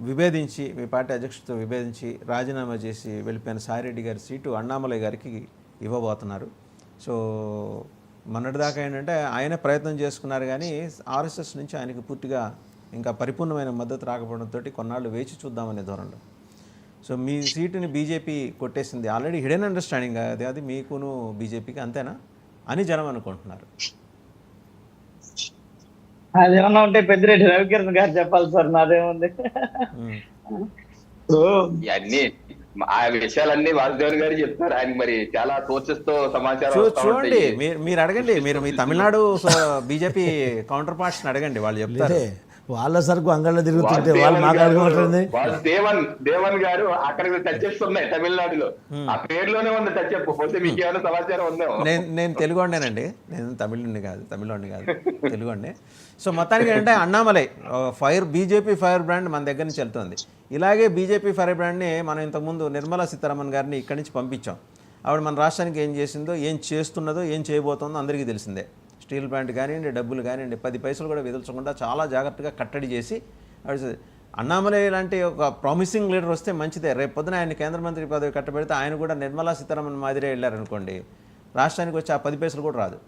విభేదించి మీ party అధ్యక్షుడితో విభేదించి రాజీనామా చేసి వెళ్ళిపోయిన సాయిరెడ్డి గారి సీటు అన్నామలై గారికి ఇవ్వబోతున్నారు. సో మొన్నటిదాకా ఏంటంటే ఆయనే ప్రయత్నం చేసుకున్నారు, కానీ ఆర్ఎస్ఎస్ నుంచి ఆయనకి పూర్తిగా ఇంకా పరిపూర్ణమైన మద్దతు రాకపోవడంతో కొన్నాళ్ళు వేచి చూద్దామనే ధోరణిలో. సో మీ సీటుని బీజేపీ కొట్టేసింది, ఆల్రెడీ హిడెన్ అండర్స్టాండింగ్ అది మీకును బీజేపీకి, అంతేనా అని జనం అనుకుంటున్నారు. అదేమన్నా ఉంటే పెద్దిరెడ్డి రవికిరణ్ గారు చెప్పాలి సార్, నాదేముంది. ఇవన్నీ ఆ విషయాలన్నీ వాసుదేవన్ గారు చెప్తారు. ఆయన మరి చాలా సోర్సెస్ తో సమాచారం చూడండి, మీరు అడగండి, మీరు మీ తమిళనాడు బీజేపీ కౌంటర్ పార్ట్స్ అడగండి, వాళ్ళు చెప్తారు. వాళ్ళ సరుకు అంగళ్ళ తిరుగుతుంటే వాళ్ళు మాట్లాడుకుంటుంది. దేవన్ గారు అక్కడికి టచ్ చేస్తున్నాయి తమిళనాడులో, ఆ పేరులోనే ఉంది టచ్ పోతే మీకు ఏమైనా సమాచారం ఉందో. నేను తెలుగుండేనండి, నేను తమిళుడిని కాదు తెలుగుండే. సో మొత్తానికి ఏంటంటే అన్నామలై బీజేపీ ఫైర్ బ్రాండ్ మన దగ్గర నుంచి వెళ్తుంది. ఇలాగే బీజేపీ ఫైర్ బ్రాండ్ని మనం ఇంతకుముందు నిర్మలా సీతారామన్ గారిని ఇక్కడి నుంచి పంపించాం. ఆవిడ మన రాష్ట్రానికి ఏం చేసిందో, ఏం చేస్తున్నదో, ఏం చేయబోతుందో అందరికీ తెలిసిందే. స్టీల్ ప్లాంట్ కానివ్వండి, డబ్బులు కానివ్వండి, 10 పైసలు కూడా విదల్చకుండా చాలా జాగ్రత్తగా కట్టడి చేసి అన్నామలై లాంటి ఒక ప్రామిసింగ్ లీడర్ వస్తే మంచిదే. రేపు పొద్దున ఆయన కేంద్ర మంత్రి పదవి కట్టబెడితే ఆయన కూడా నిర్మలా సీతారామన్ మాదిరే వెళ్ళారనుకోండి, రాష్ట్రానికి వచ్చి ఆ 10 పైసలు కూడా రాదు.